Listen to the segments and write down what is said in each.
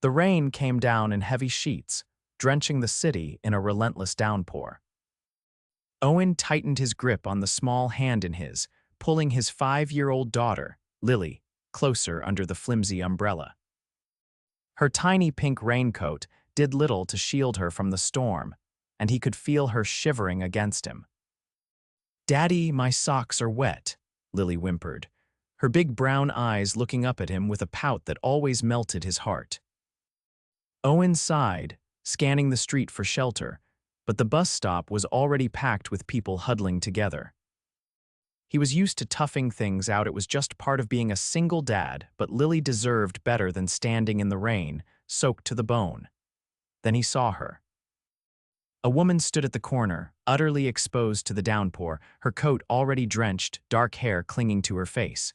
The rain came down in heavy sheets, drenching the city in a relentless downpour. Owen tightened his grip on the small hand in his, pulling his 5-year-old daughter, Lily, closer under the flimsy umbrella. Her tiny pink raincoat did little to shield her from the storm, and he could feel her shivering against him. "Daddy, my socks are wet," Lily whimpered, her big brown eyes looking up at him with a pout that always melted his heart. Owen sighed, scanning the street for shelter, but the bus stop was already packed with people huddling together. He was used to toughing things out. It was just part of being a single dad, but Lily deserved better than standing in the rain, soaked to the bone. Then he saw her. A woman stood at the corner, utterly exposed to the downpour, her coat already drenched, dark hair clinging to her face.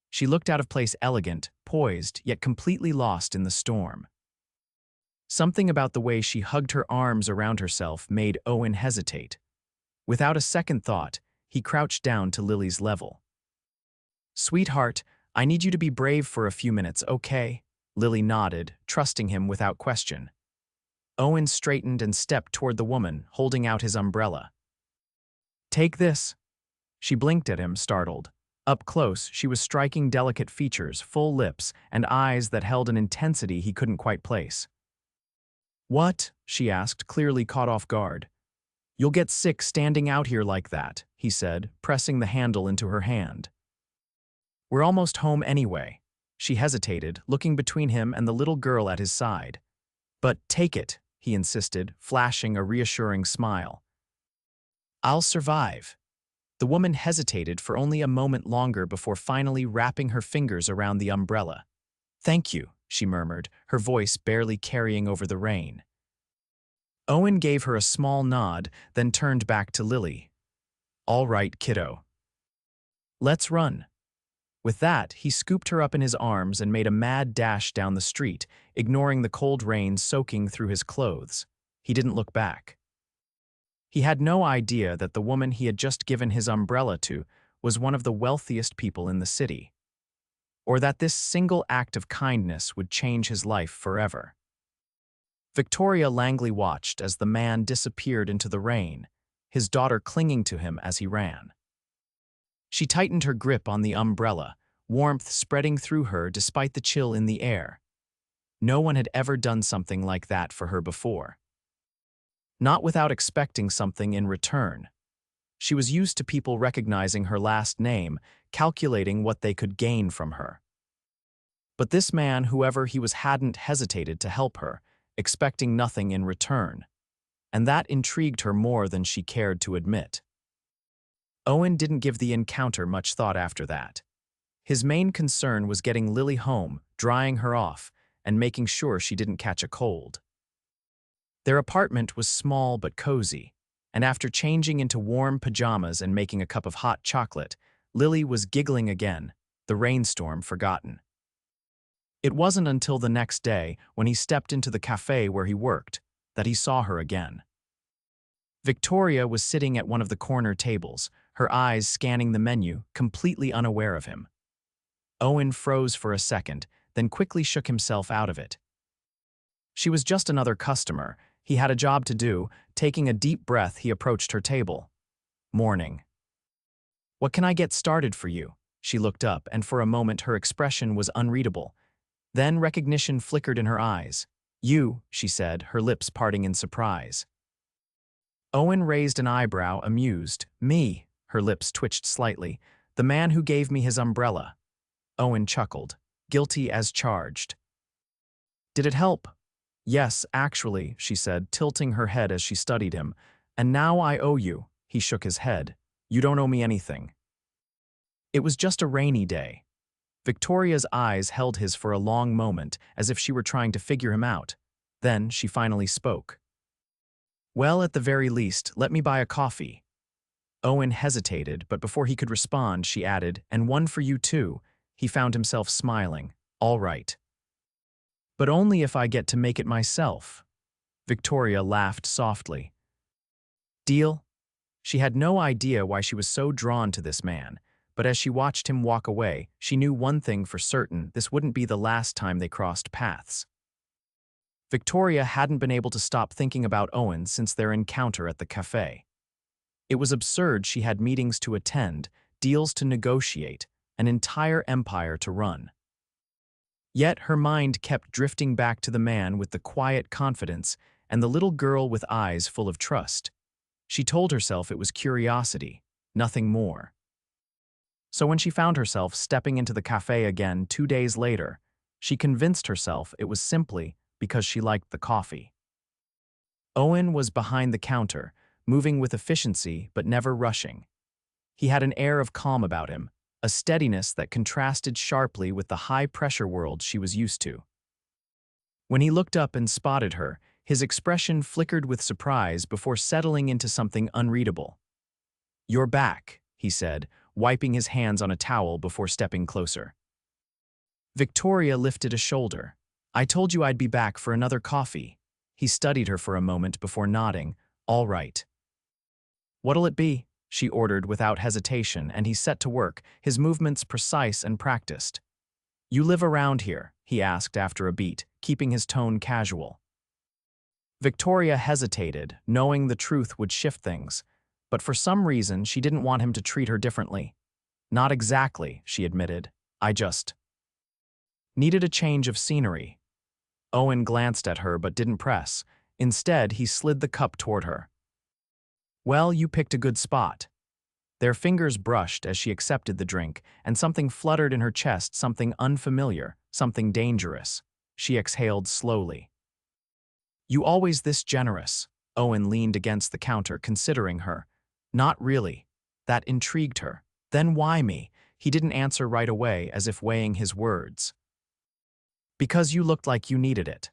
She looked out of place, elegant, poised, yet completely lost in the storm. Something about the way she hugged her arms around herself made Owen hesitate. Without a second thought, he crouched down to Lily's level. "Sweetheart, I need you to be brave for a few minutes, okay?" Lily nodded, trusting him without question. Owen straightened and stepped toward the woman, holding out his umbrella. "Take this." She blinked at him, startled. Up close, she was striking delicate features, full lips, and eyes that held an intensity he couldn't quite place. "What?" she asked, clearly caught off guard. "You'll get sick standing out here like that," he said, pressing the handle into her hand. "We're almost home anyway." She hesitated, looking between him and the little girl at his side. "But take it," he insisted, flashing a reassuring smile. "I'll survive." The woman hesitated for only a moment longer before finally wrapping her fingers around the umbrella. "Thank you," she murmured, her voice barely carrying over the rain. Owen gave her a small nod, then turned back to Lily. "All right, kiddo. Let's run." With that, he scooped her up in his arms and made a mad dash down the street, ignoring the cold rain soaking through his clothes. He didn't look back. He had no idea that the woman he had just given his umbrella to was one of the wealthiest people in the city, or that this single act of kindness would change his life forever. Victoria Langley watched as the man disappeared into the rain, his daughter clinging to him as he ran. She tightened her grip on the umbrella, warmth spreading through her despite the chill in the air. No one had ever done something like that for her before. Not without expecting something in return. She was used to people recognizing her last name, calculating what they could gain from her. But this man, whoever he was, hadn't hesitated to help her, expecting nothing in return. And that intrigued her more than she cared to admit. Owen didn't give the encounter much thought after that. His main concern was getting Lily home, drying her off, and making sure she didn't catch a cold. Their apartment was small but cozy, and after changing into warm pajamas and making a cup of hot chocolate, Lily was giggling again, the rainstorm forgotten. It wasn't until the next day, when he stepped into the cafe where he worked, that he saw her again. Victoria was sitting at one of the corner tables, her eyes scanning the menu, completely unaware of him. Owen froze for a second, then quickly shook himself out of it. She was just another customer. He had a job to do. Taking a deep breath, he approached her table. "Morning. What can I get started for you?" She looked up, and for a moment her expression was unreadable. Then recognition flickered in her eyes. "You," she said, her lips parting in surprise. Owen raised an eyebrow, amused. "Me?" Her lips twitched slightly. "The man who gave me his umbrella." Owen chuckled, guilty as charged. "Did it help?" "Yes, actually," she said, tilting her head as she studied him. "And now I owe you." He shook his head. "You don't owe me anything." It was just a rainy day. Victoria's eyes held his for a long moment, as if she were trying to figure him out. Then she finally spoke. "Well, at the very least, let me buy a coffee." Owen hesitated, but before he could respond, she added, "And one for you too." He found himself smiling. "All right. But only if I get to make it myself." Victoria laughed softly. "Deal?" She had no idea why she was so drawn to this man, but as she watched him walk away, she knew one thing for certain: this wouldn't be the last time they crossed paths. Victoria hadn't been able to stop thinking about Owen since their encounter at the cafe. It was absurd she had meetings to attend, deals to negotiate, an entire empire to run. Yet her mind kept drifting back to the man with the quiet confidence and the little girl with eyes full of trust. She told herself it was curiosity, nothing more. So when she found herself stepping into the cafe again 2 days later, she convinced herself it was simply because she liked the coffee. Owen was behind the counter, moving with efficiency but never rushing. He had an air of calm about him, a steadiness that contrasted sharply with the high-pressure world she was used to. When he looked up and spotted her, his expression flickered with surprise before settling into something unreadable. "You're back," he said, wiping his hands on a towel before stepping closer. Victoria lifted a shoulder. "I told you I'd be back for another coffee." He studied her for a moment before nodding. "All right." "What'll it be?" she ordered without hesitation, and he set to work, his movements precise and practiced. "You live around here?" he asked after a beat, keeping his tone casual. Victoria hesitated, knowing the truth would shift things, but for some reason she didn't want him to treat her differently. "Not exactly," she admitted. "I just needed a change of scenery." Owen glanced at her but didn't press. Instead, he slid the cup toward her. "Well, you picked a good spot." Their fingers brushed as she accepted the drink, and something fluttered in her chest, something unfamiliar, something dangerous. She exhaled slowly. "You always this generous?" Owen leaned against the counter, considering her. "Not really." That intrigued her. "Then why me?" He didn't answer right away, as if weighing his words. "Because you looked like you needed it."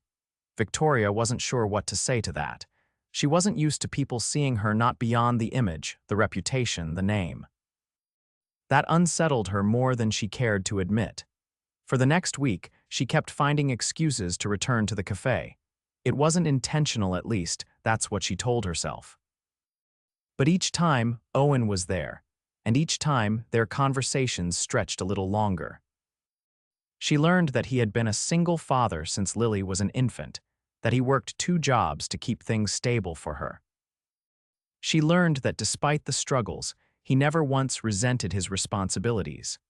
Victoria wasn't sure what to say to that. She wasn't used to people seeing her not beyond the image, the reputation, the name. That unsettled her more than she cared to admit. For the next week, she kept finding excuses to return to the cafe. It wasn't intentional, at least, that's what she told herself. But each time, Owen was there, and each time, their conversations stretched a little longer. She learned that he had been a single father since Lily was an infant, that he worked 2 jobs to keep things stable for her. She learned that despite the struggles, he never once resented his responsibilities.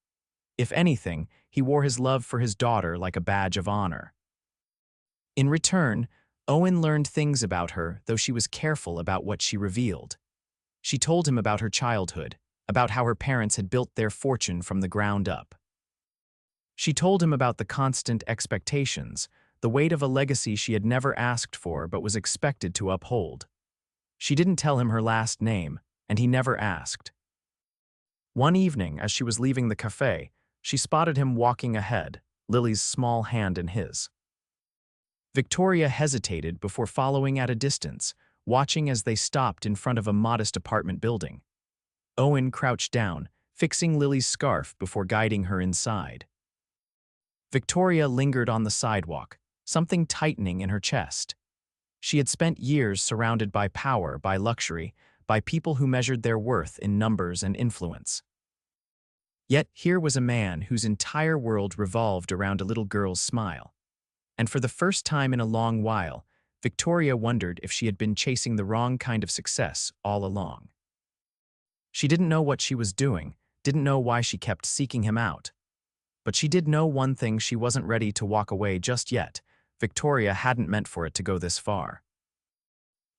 If anything, he wore his love for his daughter like a badge of honor. In return, Owen learned things about her, though she was careful about what she revealed. She told him about her childhood, about how her parents had built their fortune from the ground up. She told him about the constant expectations, the weight of a legacy she had never asked for but was expected to uphold. She didn't tell him her last name, and he never asked. One evening, as she was leaving the cafe, she spotted him walking ahead, Lily's small hand in his. Victoria hesitated before following at a distance, watching as they stopped in front of a modest apartment building. Owen crouched down, fixing Lily's scarf before guiding her inside. Victoria lingered on the sidewalk, something tightening in her chest. She had spent years surrounded by power, by luxury, by people who measured their worth in numbers and influence. Yet here was a man whose entire world revolved around a little girl's smile. And for the first time in a long while, Victoria wondered if she had been chasing the wrong kind of success all along. She didn't know what she was doing, didn't know why she kept seeking him out. But she did know one thing: she wasn't ready to walk away just yet. Victoria hadn't meant for it to go this far.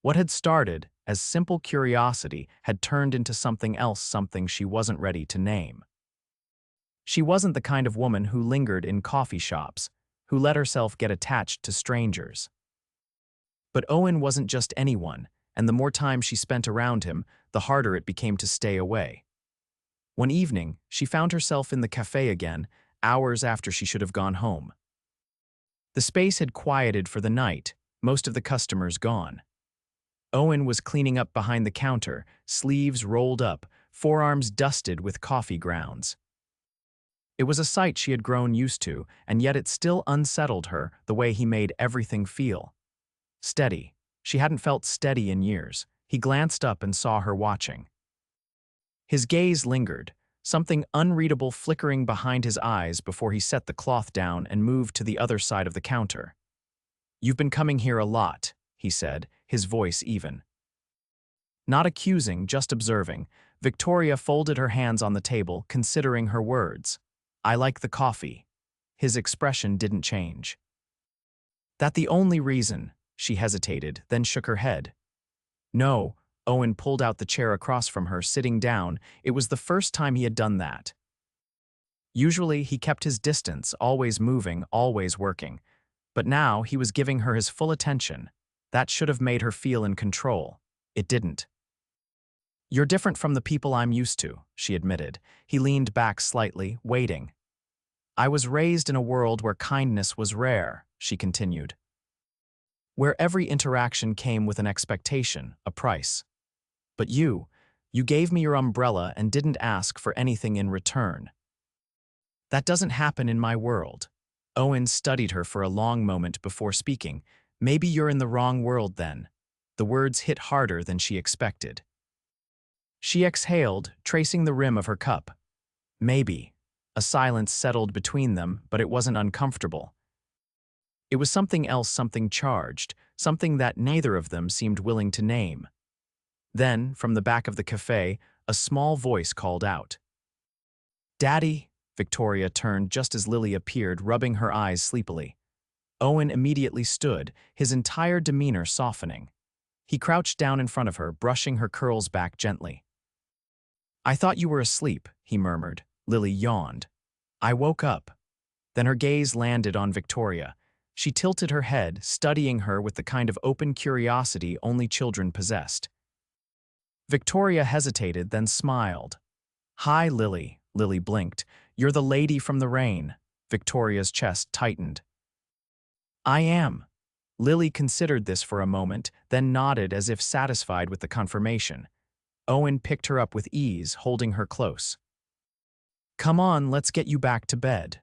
What had started as simple curiosity had turned into something else, something she wasn't ready to name. She wasn't the kind of woman who lingered in coffee shops, who let herself get attached to strangers. But Owen wasn't just anyone, and the more time she spent around him, the harder it became to stay away. One evening, she found herself in the cafe again, hours after she should have gone home. The space had quieted for the night, most of the customers gone. Owen was cleaning up behind the counter, sleeves rolled up, forearms dusted with coffee grounds. It was a sight she had grown used to, and yet it still unsettled her the way he made everything feel. Steady. She hadn't felt steady in years. He glanced up and saw her watching. His gaze lingered, something unreadable flickering behind his eyes before he set the cloth down and moved to the other side of the counter. "You've been coming here a lot," he said, his voice even. Not accusing, just observing, Victoria folded her hands on the table, considering her words. "I like the coffee." His expression didn't change. "That the only reason?" She hesitated, then shook her head. "No." Owen pulled out the chair across from her, sitting down. It was the first time he had done that. Usually, he kept his distance, always moving, always working. But now, he was giving her his full attention. That should have made her feel in control. It didn't. "You're different from the people I'm used to," she admitted. He leaned back slightly, waiting. "I was raised in a world where kindness was rare," she continued. "Where every interaction came with an expectation, a price. But you gave me your umbrella and didn't ask for anything in return. That doesn't happen in my world." Owen studied her for a long moment before speaking. "Maybe you're in the wrong world then." The words hit harder than she expected. She exhaled, tracing the rim of her cup. "Maybe." A silence settled between them, but it wasn't uncomfortable. It was something else, something charged, something that neither of them seemed willing to name. Then, from the back of the cafe, a small voice called out. "Daddy!" Victoria turned just as Lily appeared, rubbing her eyes sleepily. Owen immediately stood, his entire demeanor softening. He crouched down in front of her, brushing her curls back gently. "I thought you were asleep," he murmured. Lily yawned. "I woke up." Then her gaze landed on Victoria. She tilted her head, studying her with the kind of open curiosity only children possessed. Victoria hesitated, then smiled. "Hi, Lily." Lily blinked. "You're the lady from the rain." Victoria's chest tightened. "I am." Lily considered this for a moment, then nodded as if satisfied with the confirmation. Owen picked her up with ease, holding her close. "Come on, let's get you back to bed."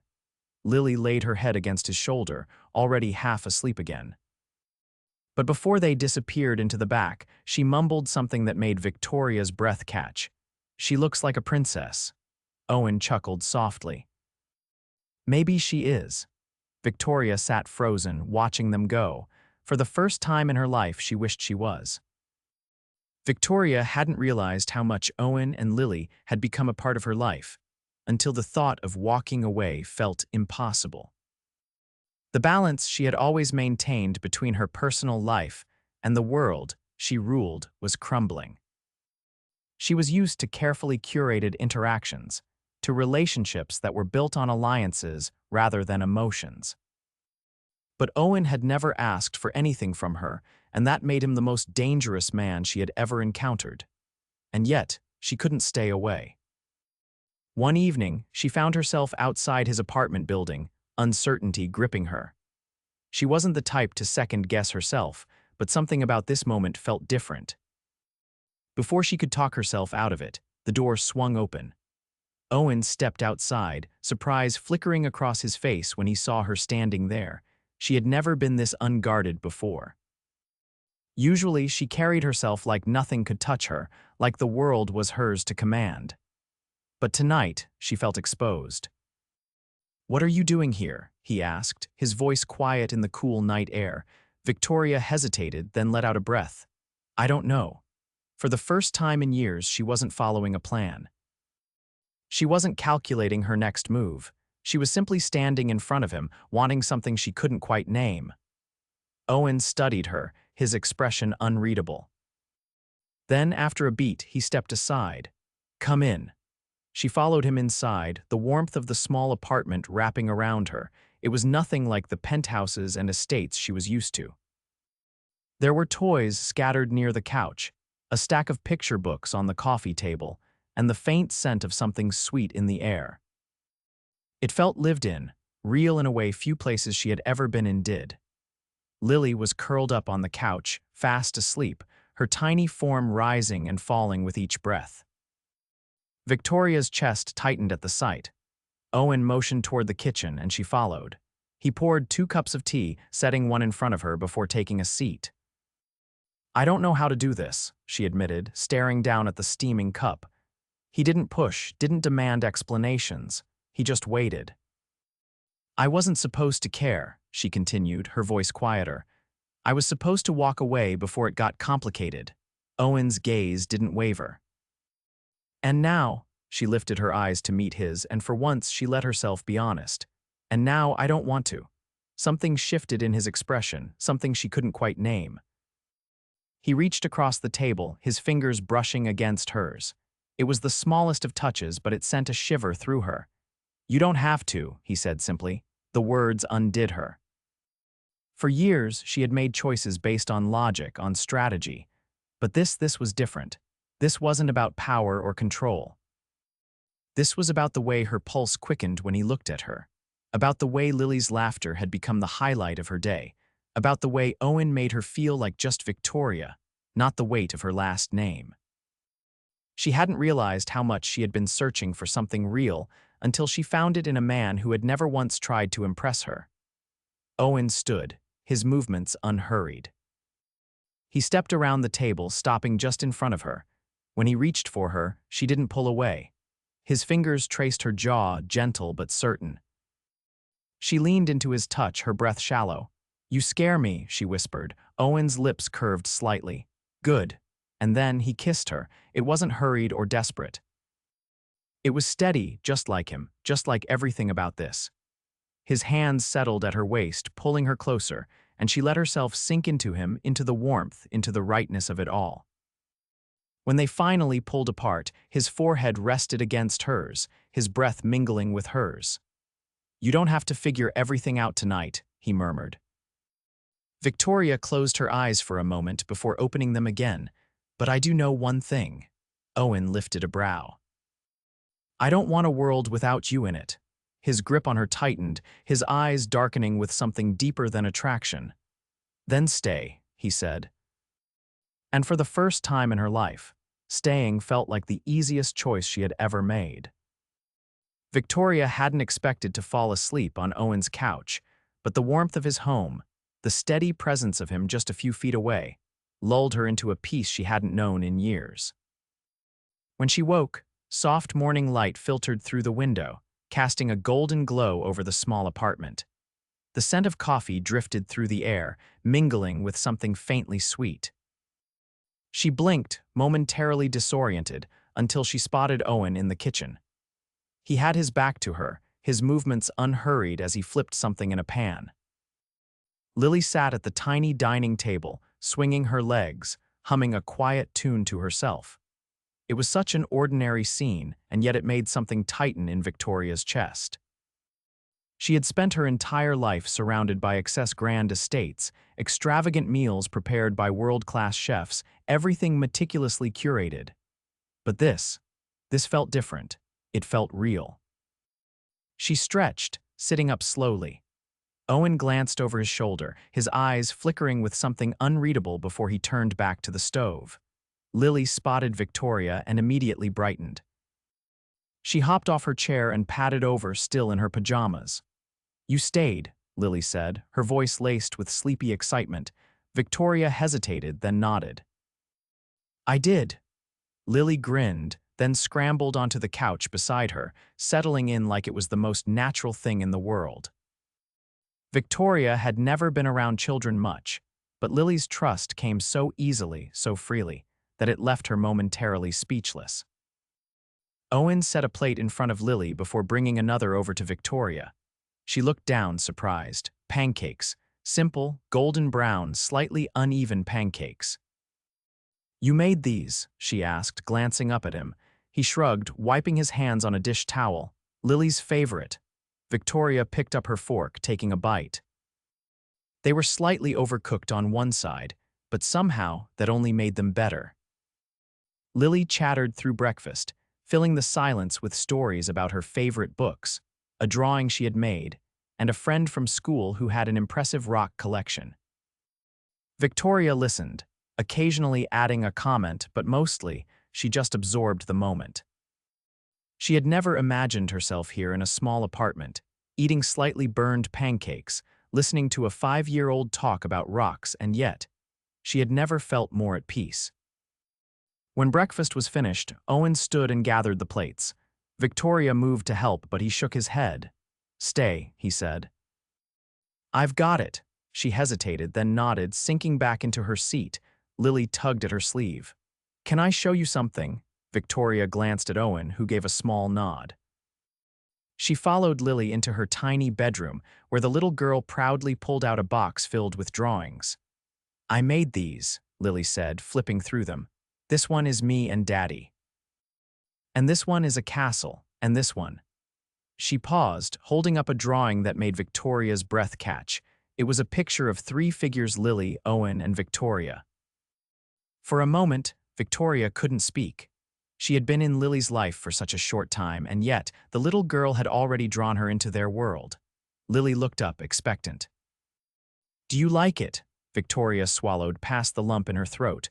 Lily laid her head against his shoulder, already half asleep again. But before they disappeared into the back, she mumbled something that made Victoria's breath catch. "She looks like a princess." Owen chuckled softly. "Maybe she is." Victoria sat frozen, watching them go. For the first time in her life, she wished she was. Victoria hadn't realized how much Owen and Lily had become a part of her life, until the thought of walking away felt impossible. The balance she had always maintained between her personal life and the world she ruled was crumbling. She was used to carefully curated interactions, to relationships that were built on alliances rather than emotions. But Owen had never asked for anything from her, and that made him the most dangerous man she had ever encountered. And yet, she couldn't stay away. One evening, she found herself outside his apartment building, uncertainty gripping her. She wasn't the type to second-guess herself, but something about this moment felt different. Before she could talk herself out of it, the door swung open. Owen stepped outside, surprise flickering across his face when he saw her standing there. She had never been this unguarded before. Usually, she carried herself like nothing could touch her, like the world was hers to command. But tonight, she felt exposed. "What are you doing here?" he asked, his voice quiet in the cool night air. Victoria hesitated, then let out a breath. "I don't know." For the first time in years, she wasn't following a plan. She wasn't calculating her next move. She was simply standing in front of him, wanting something she couldn't quite name. Owen studied her, his expression unreadable. Then, after a beat, he stepped aside. "Come in." She followed him inside, the warmth of the small apartment wrapping around her. It was nothing like the penthouses and estates she was used to. There were toys scattered near the couch, a stack of picture books on the coffee table, and the faint scent of something sweet in the air. It felt lived in, real in a way few places she had ever been in did. Lily was curled up on the couch, fast asleep, her tiny form rising and falling with each breath. Victoria's chest tightened at the sight. Owen motioned toward the kitchen and she followed. He poured 2 cups of tea, setting one in front of her before taking a seat. "I don't know how to do this," she admitted, staring down at the steaming cup. He didn't push, didn't demand explanations. He just waited. "I wasn't supposed to care," she continued, her voice quieter. I was supposed to walk away before it got complicated. Owen's gaze didn't waver. And now, she lifted her eyes to meet his, and for once she let herself be honest. And now I don't want to. Something shifted in his expression, something she couldn't quite name. He reached across the table, his fingers brushing against hers. It was the smallest of touches, but it sent a shiver through her. You don't have to, he said simply. The words undid her. For years, she had made choices based on logic, on strategy. But this was different. This wasn't about power or control. This was about the way her pulse quickened when he looked at her. About the way Lily's laughter had become the highlight of her day. About the way Owen made her feel like just Victoria, not the weight of her last name. She hadn't realized how much she had been searching for something real until she found it in a man who had never once tried to impress her. Owen stood, his movements unhurried. He stepped around the table, stopping just in front of her. When he reached for her, she didn't pull away. His fingers traced her jaw, gentle but certain. She leaned into his touch, her breath shallow. You scare me, she whispered. Owen's lips curved slightly. Good. And then he kissed her. It wasn't hurried or desperate. It was steady, just like him, just like everything about this. His hands settled at her waist, pulling her closer, and she let herself sink into him, into the warmth, into the rightness of it all. When they finally pulled apart, his forehead rested against hers, his breath mingling with hers. You don't have to figure everything out tonight, he murmured. Victoria closed her eyes for a moment before opening them again. But I do know one thing. Owen lifted a brow. I don't want a world without you in it. His grip on her tightened, his eyes darkening with something deeper than attraction. Then stay, he said. And for the first time in her life, staying felt like the easiest choice she had ever made. Victoria hadn't expected to fall asleep on Owen's couch, but the warmth of his home, the steady presence of him just a few feet away, lulled her into a peace she hadn't known in years. When she woke, soft morning light filtered through the window, casting a golden glow over the small apartment. The scent of coffee drifted through the air, mingling with something faintly sweet. She blinked, momentarily disoriented, until she spotted Owen in the kitchen. He had his back to her, his movements unhurried as he flipped something in a pan. Lily sat at the tiny dining table, swinging her legs, humming a quiet tune to herself. It was such an ordinary scene, and yet it made something tighten in Victoria's chest. She had spent her entire life surrounded by excess grand estates, extravagant meals prepared by world-class chefs, everything meticulously curated. But this felt different. It felt real. She stretched, sitting up slowly. Owen glanced over his shoulder, his eyes flickering with something unreadable before he turned back to the stove. Lily spotted Victoria and immediately brightened. She hopped off her chair and padded over, still in her pajamas. You stayed, Lily said, her voice laced with sleepy excitement. Victoria hesitated, then nodded. I did. Lily grinned, then scrambled onto the couch beside her, settling in like it was the most natural thing in the world. Victoria had never been around children much, but Lily's trust came so easily, so freely, that it left her momentarily speechless. Owen set a plate in front of Lily before bringing another over to Victoria. She looked down, surprised. Pancakes. Simple, golden brown, slightly uneven pancakes. You made these, she asked, glancing up at him. He shrugged, wiping his hands on a dish towel. Lily's favorite. Victoria picked up her fork, taking a bite. They were slightly overcooked on one side, but somehow that only made them better. Lily chattered through breakfast, filling the silence with stories about her favorite books, a drawing she had made, and a friend from school who had an impressive rock collection. Victoria listened, occasionally adding a comment, but mostly she just absorbed the moment. She had never imagined herself here in a small apartment, eating slightly burned pancakes, listening to a 5-year-old talk about rocks, and yet, she had never felt more at peace. When breakfast was finished, Owen stood and gathered the plates. Victoria moved to help, but he shook his head. Stay, he said. I've got it, She hesitated, then nodded, sinking back into her seat. Lily tugged at her sleeve. "Can I show you something?" Victoria glanced at Owen, who gave a small nod. She followed Lily into her tiny bedroom, where the little girl proudly pulled out a box filled with drawings. "I made these," Lily said, flipping through them. "This one is me and Daddy. And this one is a castle, and this one." She paused, holding up a drawing that made Victoria's breath catch. It was a picture of three figures: Lily, Owen, and Victoria. For a moment, Victoria couldn't speak. She had been in Lily's life for such a short time, and yet the little girl had already drawn her into their world. Lily looked up, expectant. "Do you like it?" Victoria swallowed past the lump in her throat.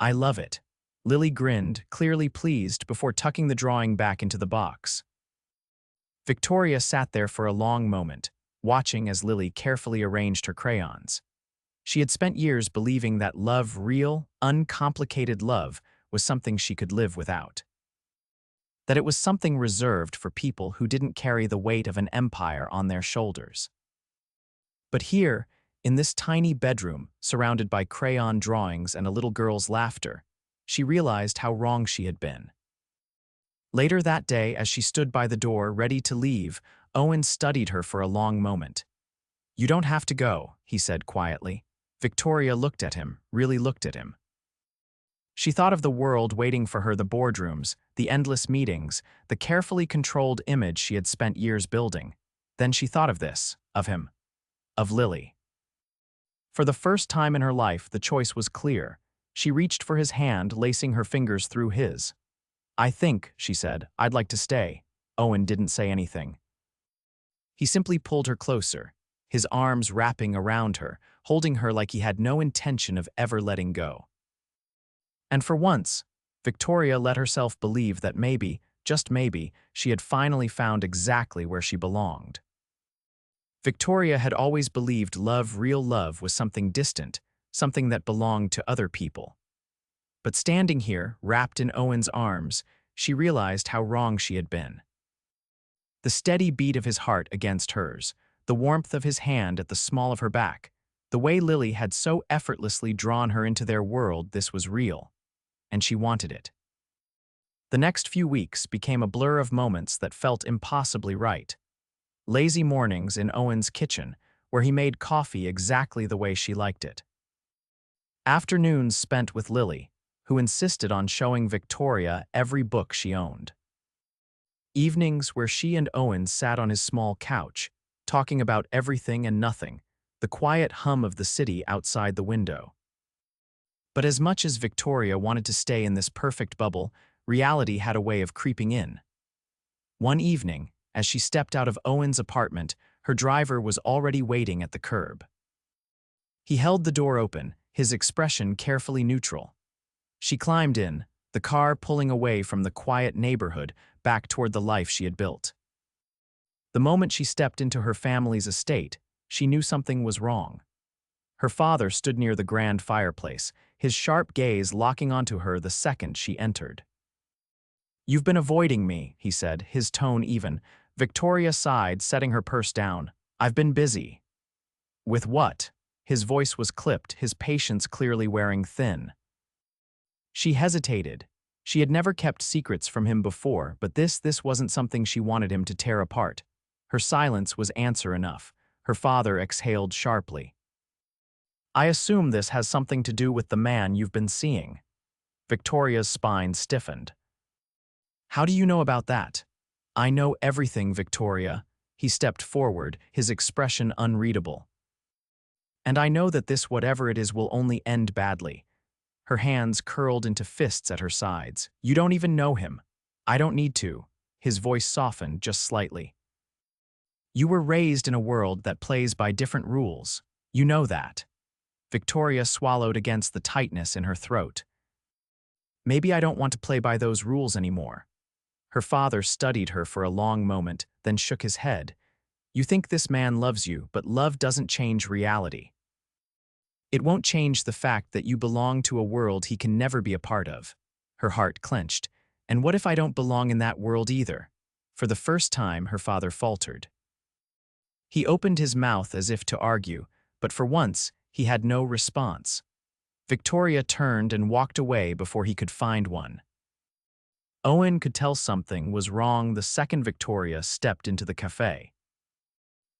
"I love it." Lily grinned, clearly pleased, before tucking the drawing back into the box. Victoria sat there for a long moment, watching as Lily carefully arranged her crayons. She had spent years believing that love, real, uncomplicated love, was something she could live without. That it was something reserved for people who didn't carry the weight of an empire on their shoulders. But here, in this tiny bedroom, surrounded by crayon drawings and a little girl's laughter, she realized how wrong she had been. Later that day, as she stood by the door, ready to leave, Owen studied her for a long moment. "You don't have to go," he said quietly. Victoria looked at him, really looked at him. She thought of the world waiting for her, the boardrooms, the endless meetings, the carefully controlled image she had spent years building. Then she thought of this, of him, of Lily. For the first time in her life, the choice was clear. She reached for his hand, lacing her fingers through his. "I think," she said, "I'd like to stay." Owen didn't say anything. He simply pulled her closer, his arms wrapping around her, holding her like he had no intention of ever letting go. And for once, Victoria let herself believe that maybe, just maybe, she had finally found exactly where she belonged. Victoria had always believed love, real love, was something distant, something that belonged to other people. But standing here, wrapped in Owen's arms, she realized how wrong she had been. The steady beat of his heart against hers, the warmth of his hand at the small of her back, the way Lily had so effortlessly drawn her into their world, this was real, and she wanted it. The next few weeks became a blur of moments that felt impossibly right. Lazy mornings in Owen's kitchen, where he made coffee exactly the way she liked it. Afternoons spent with Lily, who insisted on showing Victoria every book she owned. Evenings where she and Owen sat on his small couch, talking about everything and nothing, the quiet hum of the city outside the window. But as much as Victoria wanted to stay in this perfect bubble, reality had a way of creeping in. One evening, as she stepped out of Owen's apartment, her driver was already waiting at the curb. He held the door open, his expression carefully neutral. She climbed in, the car pulling away from the quiet neighborhood back toward the life she had built. The moment she stepped into her family's estate, she knew something was wrong. Her father stood near the grand fireplace, his sharp gaze locking onto her the second she entered. "You've been avoiding me," he said, his tone even. Victoria sighed, setting her purse down. "I've been busy." "With what?" His voice was clipped, his patience clearly wearing thin. She hesitated. She had never kept secrets from him before, but this wasn't something she wanted him to tear apart. Her silence was answer enough. Her father exhaled sharply. "I assume this has something to do with the man you've been seeing." Victoria's spine stiffened. "How do you know about that?" "I know everything, Victoria." He stepped forward, his expression unreadable. "And I know that this, whatever it is, will only end badly." Her hands curled into fists at her sides. "You don't even know him." "I don't need to." His voice softened just slightly. "You were raised in a world that plays by different rules. You know that." Victoria swallowed against the tightness in her throat. "Maybe I don't want to play by those rules anymore." Her father studied her for a long moment, then shook his head. "You think this man loves you, but love doesn't change reality. It won't change the fact that you belong to a world he can never be a part of." Her heart clenched. "And what if I don't belong in that world either?" For the first time, her father faltered. He opened his mouth as if to argue, but for once, he had no response. Victoria turned and walked away before he could find one. Owen could tell something was wrong the second Victoria stepped into the cafe.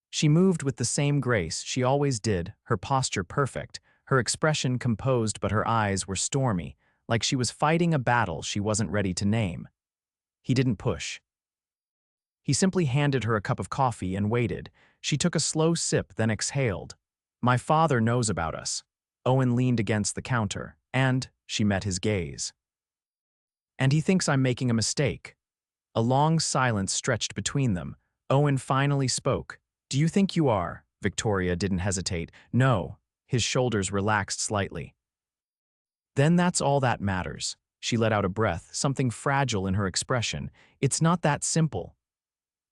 She moved with the same grace she always did, her posture perfect, her expression composed but her eyes were stormy, like she was fighting a battle she wasn't ready to name. He didn't push. He simply handed her a cup of coffee and waited. She took a slow sip, then exhaled. "My father knows about us." Owen leaned against the counter, and she met his gaze. "And he thinks I'm making a mistake." A long silence stretched between them. Owen finally spoke. "Do you think you are?" Victoria didn't hesitate. "No." His shoulders relaxed slightly. "Then that's all that matters." She let out a breath, something fragile in her expression. "It's not that simple."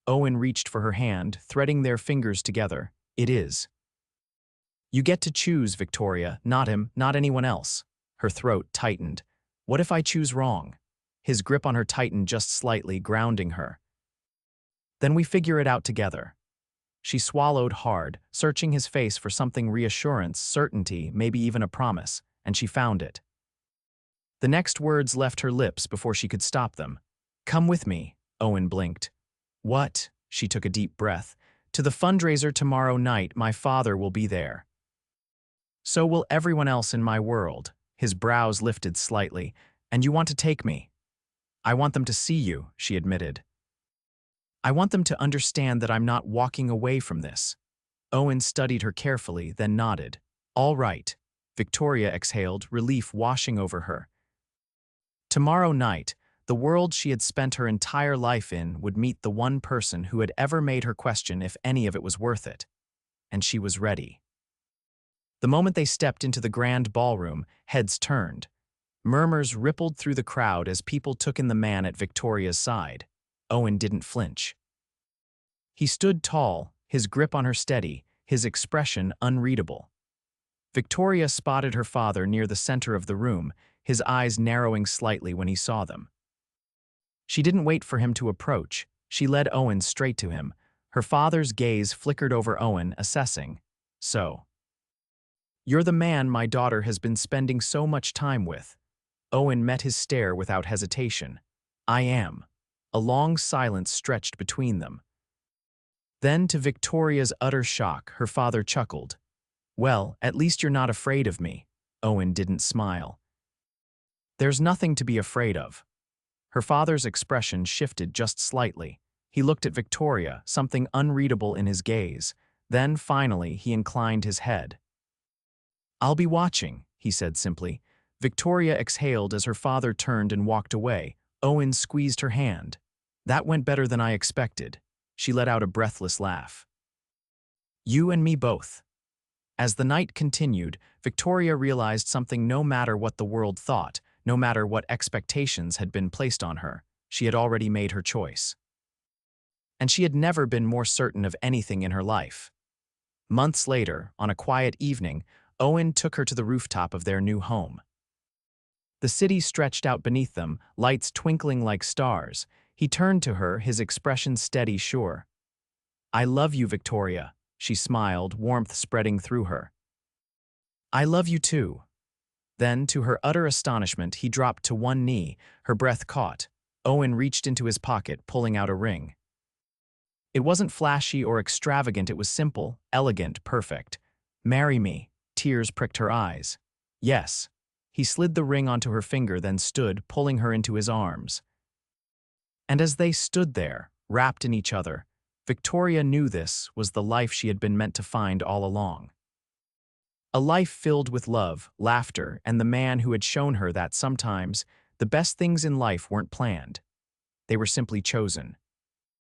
Owen reached for her hand, threading their fingers together. "It is. You get to choose, Victoria, not him, not anyone else." Her throat tightened. "What if I choose wrong?" His grip on her tightened just slightly, grounding her. "Then we figure it out together." She swallowed hard, searching his face for something reassurance, certainty, maybe even a promise, and she found it. The next words left her lips before she could stop them. "Come with me," Owen blinked. "What?" She took a deep breath. "To the fundraiser tomorrow night, my father will be there. So will everyone else in my world." His brows lifted slightly. "And you want to take me?" "I want them to see you," she admitted. "I want them to understand that I'm not walking away from this." Owen studied her carefully, then nodded. "All right." Victoria exhaled, relief washing over her. Tomorrow night, the world she had spent her entire life in would meet the one person who had ever made her question if any of it was worth it. And she was ready. The moment they stepped into the grand ballroom, heads turned. Murmurs rippled through the crowd as people took in the man at Victoria's side. Owen didn't flinch. He stood tall, his grip on her steady, his expression unreadable. Victoria spotted her father near the center of the room, his eyes narrowing slightly when he saw them. She didn't wait for him to approach. She led Owen straight to him. Her father's gaze flickered over Owen, assessing. "So, you're the man my daughter has been spending so much time with." Owen met his stare without hesitation. "I am." A long silence stretched between them. Then, to Victoria's utter shock, her father chuckled. "Well, at least you're not afraid of me." Owen didn't smile. "There's nothing to be afraid of." Her father's expression shifted just slightly. He looked at Victoria, something unreadable in his gaze. Then, finally, he inclined his head. "I'll be watching," he said simply. Victoria exhaled as her father turned and walked away. Owen squeezed her hand. "That went better than I expected." She let out a breathless laugh. "You and me both." As the night continued, Victoria realized something: no matter what the world thought, no matter what expectations had been placed on her, she had already made her choice. And she had never been more certain of anything in her life. Months later, on a quiet evening, Owen took her to the rooftop of their new home. The city stretched out beneath them, lights twinkling like stars. He turned to her, his expression steady, sure. "I love you, Victoria," she smiled, warmth spreading through her. "I love you too." Then, to her utter astonishment, he dropped to one knee, her breath caught. Owen reached into his pocket, pulling out a ring. It wasn't flashy or extravagant, it was simple, elegant, perfect. "Marry me." Tears pricked her eyes. "Yes." He slid the ring onto her finger, then stood, pulling her into his arms. And as they stood there, wrapped in each other, Victoria knew this was the life she had been meant to find all along. A life filled with love, laughter, and the man who had shown her that sometimes the best things in life weren't planned. They were simply chosen.